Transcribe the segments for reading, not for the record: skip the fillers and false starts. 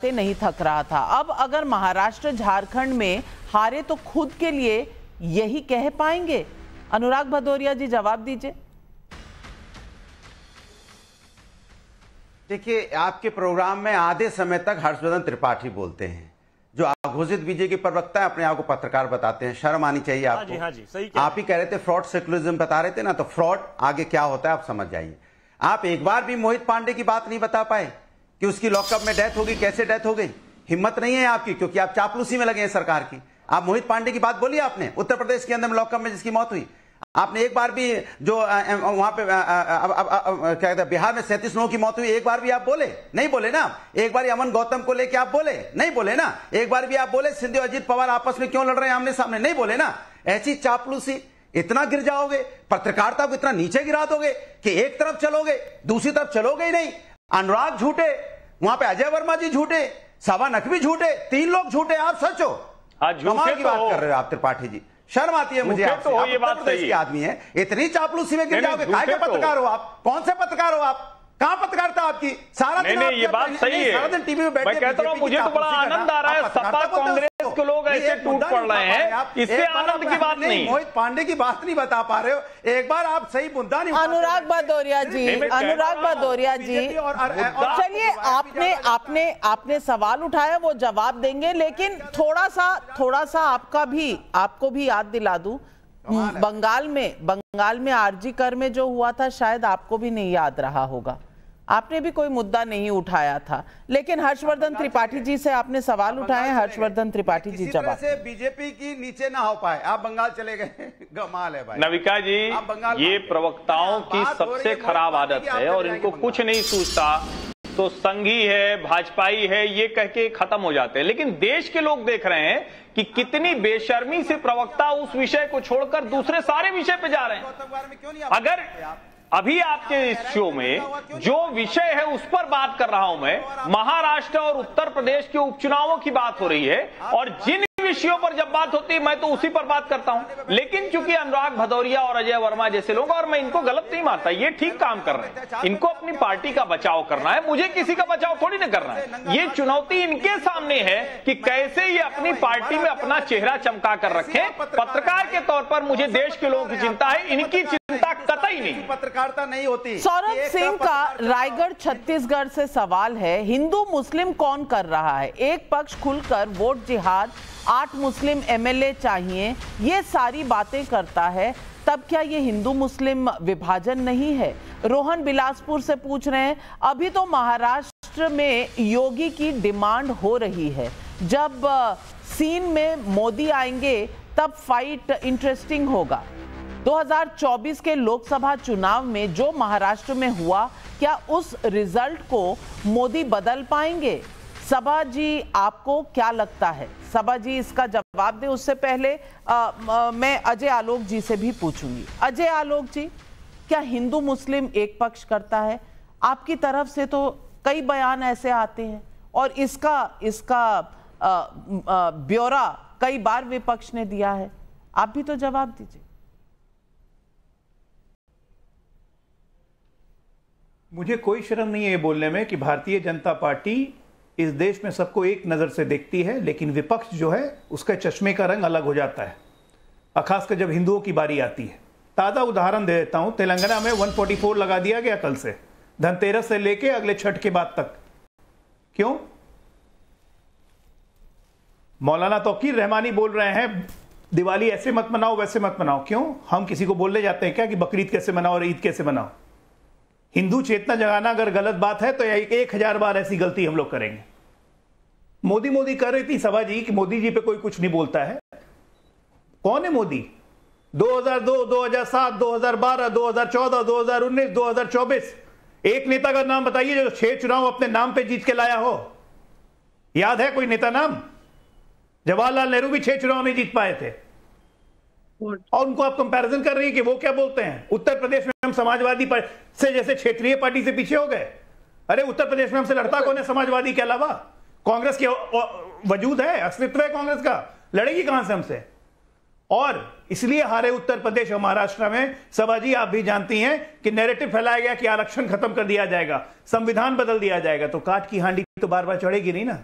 नहीं थक रहा था। अब अगर महाराष्ट्र झारखंड में हारे तो खुद के लिए यही कह पाएंगे? अनुराग भदौरिया जी जवाब दीजिए। देखिए, आपके प्रोग्राम में आधे समय तक हर्षवर्धन त्रिपाठी बोलते हैं, जो घोषित बीजेपी प्रवक्ता है, अपने आप को पत्रकार बताते हैं। शर्म आनी चाहिए आपको। हाँ जी, सही आप ही कह रहे थे फ्रॉड सेकुलरिज्म बता रहे थे ना, तो फ्रॉड आगे क्या होता है आप समझ जाइए। आप एक बार भी मोहित पांडे की बात नहीं बता पाए कि उसकी लॉकअप में डेथ हो गई, कैसे डेथ हो गई। हिम्मत नहीं है आपकी, क्योंकि आप चापलूसी में लगे हैं सरकार की। आप मोहित पांडे की बात बोली आपने, उत्तर प्रदेश के अंदर लॉकअप में जिसकी मौत हुई। आपने एक बार भी जो वहां पे क्या कहते हैं बिहार में 37 लोगों की मौत हुई, एक बार भी आप बोले? नहीं बोले ना। एक बार अमन गौतम को लेके आप बोले? नहीं बोले ना। एक बार भी आप बोले सिंधु अजीत पवार आपस में क्यों लड़ रहे हैं आमने सामने? नहीं बोले ना। ऐसी चापलूसी, इतना गिर जाओगे, पत्रकारिता को इतना नीचे गिरा दोगे कि एक तरफ चलोगे दूसरी तरफ चलोगे ही नहीं। अनुराग झूठे, वहां पे अजय वर्मा जी झूठे, सवा नकवी झूठे, 3 लोग झूठे, आप सच हो। कमाल की बात कर रहे हो आप त्रिपाठी जी। शर्म आती है मुझे आपसे। आप उत्तर प्रदेश के आदमी है, इतनी चापलूसी में गिर जाओगे। काय के पत्रकार हो आप? कौन से पत्रकार हो आप? कहां पत्रकारिता आपकी? सारा दिन ये बात सही है। सारा दिन टीवी में बैठे। मैं कहता हूं मुझे तो बड़ा आनंद आ रहा है, सपा कांग्रेस के लोग ऐसे टूट पड़ रहे हैं, इससे आनंद की बात नहीं। मोहित पांडे की बात नहीं बता पा रहे हो। एक बार आप सही मुद्दा नहीं। अनुराग भदौरिया जी, अनुराग भदौरिया जी, चलिए आपने सवाल उठाया, वो जवाब देंगे, लेकिन थोड़ा सा आपको भी याद दिला दूं। बंगाल में आरजी कर में जो हुआ था, शायद आपको भी नहीं याद रहा होगा। आपने भी कोई मुद्दा नहीं उठाया था, लेकिन हर्षवर्धन त्रिपाठी जी से आपने सवाल उठाए। हर्षवर्धन त्रिपाठी जी जवाब। से बीजेपी की नीचे ना हो पाए, आप बंगाल चले गए। कमाल है भाई। नविका जी, ये प्रवक्ताओं की सबसे खराब आदत है, और इनको कुछ नहीं सूझता तो संघी है, भाजपाई है, ये कह के खत्म हो जाते हैं। लेकिन देश के लोग देख रहे हैं कि कितनी बेशर्मी से प्रवक्ता उस विषय को छोड़कर दूसरे सारे विषय पे जा रहे हैं। अगर अभी आपके इस शो में जो विषय है उस पर बात कर रहा हूं मैं, महाराष्ट्र और उत्तर प्रदेश के उपचुनावों की बात हो रही है, और जिन विषयों पर जब बात होती है मैं तो उसी पर बात करता हूं। लेकिन चूंकि अनुराग भदौरिया और अजय वर्मा जैसे लोग, और मैं इनको गलत नहीं मानता, ये ठीक काम कर रहे हैं, इनको अपनी पार्टी का बचाव करना है, मुझे किसी का बचाव थोड़ी ना करना है। ये चुनौती इनके सामने है कि कैसे ये अपनी पार्टी में अपना चेहरा चमका कर रखें। पत्रकार के तौर पर मुझे देश के लोगों की चिंता है, इनकी चिंता कतई नहीं। पत्रकारिता नहीं होती। सौरभ सिंह का रायगढ़ छत्तीसगढ़ से सवाल है, हिंदू मुस्लिम कौन कर रहा है? एक पक्ष खुलकर वोट जिहाद, 8 मुस्लिम एमएलए चाहिए, ये सारी बातें करता है, तब क्या ये हिंदू मुस्लिम विभाजन नहीं है? रोहन बिलासपुर से पूछ रहे हैं, अभी तो महाराष्ट्र में योगी की डिमांड हो रही है, जब सीन में मोदी आएंगे तब फाइट इंटरेस्टिंग होगा। 2024 के लोकसभा चुनाव में जो महाराष्ट्र में हुआ, क्या उस रिजल्ट को मोदी बदल पाएंगे? सबा जी, आपको क्या लगता है? सबा जी इसका जवाब दे, उससे पहले मैं अजय आलोक जी से भी पूछूंगी। अजय आलोक जी, क्या हिंदू मुस्लिम एक पक्ष करता है? आपकी तरफ से तो कई बयान ऐसे आते हैं, और इसका ब्यौरा कई बार विपक्ष ने दिया है। आप भी तो जवाब दीजिए। मुझे कोई शर्म नहीं है ये बोलने में कि भारतीय जनता पार्टी इस देश में सबको एक नज़र से देखती है, लेकिन विपक्ष जो है उसका चश्मे का रंग अलग हो जाता है, खासकर जब हिंदुओं की बारी आती है। ताज़ा उदाहरण दे देता हूं, तेलंगाना में 144 लगा दिया गया कल से, धनतेरस से लेके अगले छठ के बाद तक। क्यों? मौलाना तौकीर रहमानी बोल रहे हैं दिवाली ऐसे मत मनाओ, वैसे मत मनाओ। क्यों? हम किसी को बोलने जाते हैं क्या कि बकरीद कैसे मनाओ और ईद कैसे मनाओ? हिंदू चेतना जगाना अगर गलत बात है तो 1000 बार ऐसी गलती हम लोग करेंगे। मोदी कर रही थी सभा जी कि मोदी जी पे कोई कुछ नहीं बोलता है। कौन है मोदी? 2002, 2007, 2012, 2014, 2019, 2024, एक नेता का नाम बताइए जो 6 चुनाव अपने नाम पे जीत के लाया हो। याद है कोई नेता नाम? जवाहरलाल नेहरू भी 6 चुनाव नहीं जीत पाए थे, और उनको आप कंपैरिजन कर रही है कि वो क्या बोलते हैं। उत्तर प्रदेश में हम समाजवादी से जैसे क्षेत्रीय पार्टी से पीछे हो गए। अरे उत्तर प्रदेश में हमसे लड़ता कौन है समाजवादी के अलावा? कांग्रेस की वजूद है, अस्तित्व है कांग्रेस का, लड़ेगी कहां से हमसे? और इसलिए हारे उत्तर प्रदेश और महाराष्ट्र में। सभा जी आप भी जानती हैं कि नैरेटिव फैलाया गया कि आरक्षण खत्म कर दिया जाएगा, संविधान बदल दिया जाएगा, तो काट की हांडी तो बार बार चढ़ेगी नहीं ना।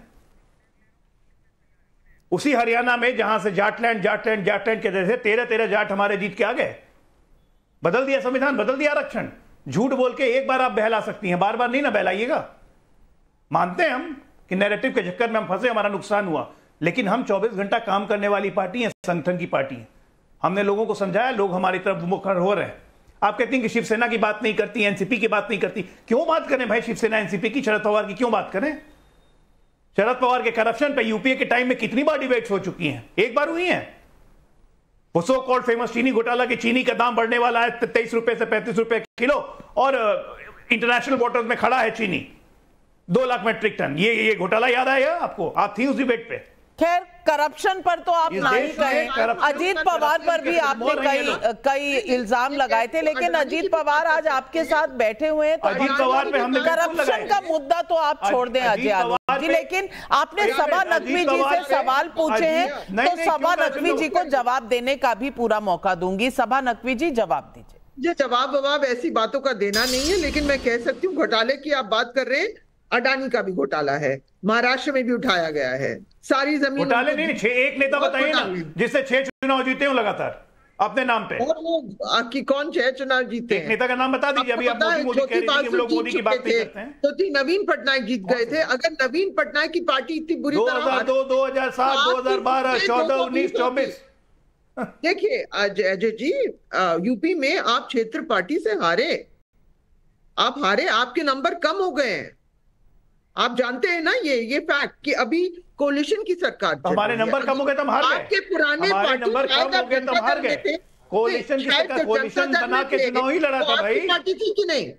उसी हरियाणा में जहां से जाटलैंड कहते थे, 13 जाट हमारे जीत के आ गए, बदल दिया संविधान, बदल दिया आरक्षण। झूठ बोल के एक बार आप बहला सकती हैं, बार बार नहीं ना बहलाइएगा। मानते हैं हम कि नैरेटिव के चक्कर में हम फंसे, हमारा नुकसान हुआ, लेकिन हम 24 घंटा काम करने वाली पार्टी है, संगठन की पार्टी है। हमने लोगों को समझाया, लोग हमारी तरफ मुखर हो रहे हैं। आप कहती हैं कि शिवसेना की बात नहीं करती, एनसीपी की बात नहीं करती। क्यों बात करें भाई शिवसेना एनसीपी की, शरद पवार की क्यों बात करें? शरद पवार के करप्शन पे यूपीए के टाइम में कितनी बार डिबेट्स हो चुकी हैं? एक बार हुई हैं। वो सो कॉल्ड फेमस चीनी घोटाला की चीनी का दाम बढ़ने वाला है 23 रुपए से 35 रुपए किलो, और इंटरनेशनल बॉर्डर्स में खड़ा है चीनी 2 लाख मेट्रिक टन। ये घोटाला याद आया आपको? आप थी उस डिबेट पे। खैर, करप्शन पर तो आप नहीं कहें, अजीत पवार पर भी आपने कई इल्जाम लगाए थे, लेकिन अजीत पवार आज आपके साथ बैठे हुए हैं, तो अजीत पवार पे हमने करप्शन का मुद्दा तो आप छोड़ दें अजय आलोक जी। लेकिन आपने सबा नकवी जी से सवाल पूछे हैं, तो सबा नकवी जी को जवाब देने का भी पूरा मौका दूंगी। सबा नकवी जी जवाब दीजिए। ये जवाब ऐसी बातों का देना नहीं है, लेकिन मैं कह सकती हूँ घोटाले की आप बात कर रहे हैं, अडानी का भी घोटाला है, महाराष्ट्र में भी उठाया गया है। सारी जमीन घोटाले नहीं, एक नेता बताइए ना जिससे 6 चुनाव जीते हो लगातार अपने नाम पे। और वो आपकी कौन 6 चुनाव जीते हैं? एक नेता का नाम बता दीजिए। अभी आप मोदी कह रही थी कि हम लोग मोदी की बात नहीं करते हैं। तो नवीन पटनायक जीत गए थे। अगर नवीन पटनायक की पार्टी इतनी बुरी 2002, 2007, 2012, 14, 19, 24। देखिए अजय जी, यूपी में आप क्षेत्र पार्टी से हारे, आपके नंबर कम हो गए हैं। आप जानते हैं ना ये फैक्ट कि अभी कोलिशन की सरकार, हमारे नंबर कम हो गए तो हम हार गए। आपके पुराने नंबर कम हो गए तो हम हार गए। कोलिशन की सरकार, कोलिशन बना के चुनाव ही लड़ा था भाई। पार्टी थी कि नहीं?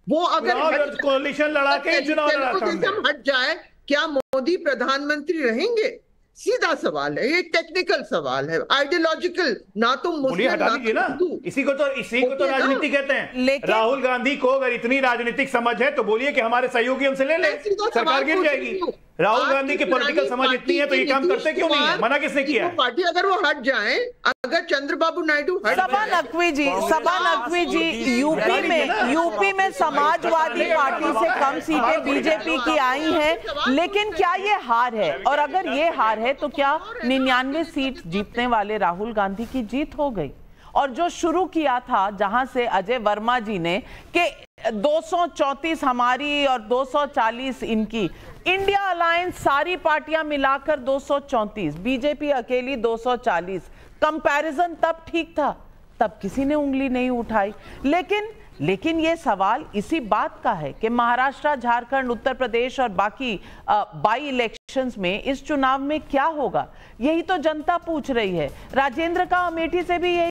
वो अगर कोलिशन लड़ा के चुनाव लड़ा था, हट जाए, क्या मोदी प्रधानमंत्री रहेंगे? सीधा सवाल है, ये टेक्निकल सवाल है, आइडियोलॉजिकल। ना तो मुस्लिम हटा दीजिए ना, इसी को तो राजनीति कहते हैं। राहुल गांधी को अगर इतनी राजनीतिक समझ है तो बोलिए कि हमारे सहयोगी हमसे ले ले, सरकार गिर जाएगी। राहुल गांधी की पॉलिटिकल समझ इतनी है तो ये काम करते क्यों नहीं है? मना किसने किया है? पार्टी अगर वो हट जाए, अगर चंद्रबाबू नायडू हट जाए। सबा नकवी जी, यूपी में समाजवादी पार्टी से कम सीटें बीजेपी की आई हैं, लेकिन क्या ये हार है? और अगर ये हार है तो क्या 99 सीट जीतने वाले राहुल गांधी की जीत हो गई? और जो शुरू किया था, जहां से अजय वर्मा जी ने कि 234 हमारी और 240 इनकी, इंडिया अलायंस सारी पार्टियां मिलाकर 234, बीजेपी अकेली 240, कंपैरिजन तब ठीक था, तब किसी ने उंगली नहीं उठाई। लेकिन ये सवाल इसी बात का है कि महाराष्ट्र, झारखंड, उत्तर प्रदेश और बाकी बाई इलेक्शंस में इस चुनाव में क्या होगा, यही तो जनता पूछ रही है। राजेंद्र का अमेठी से भी यही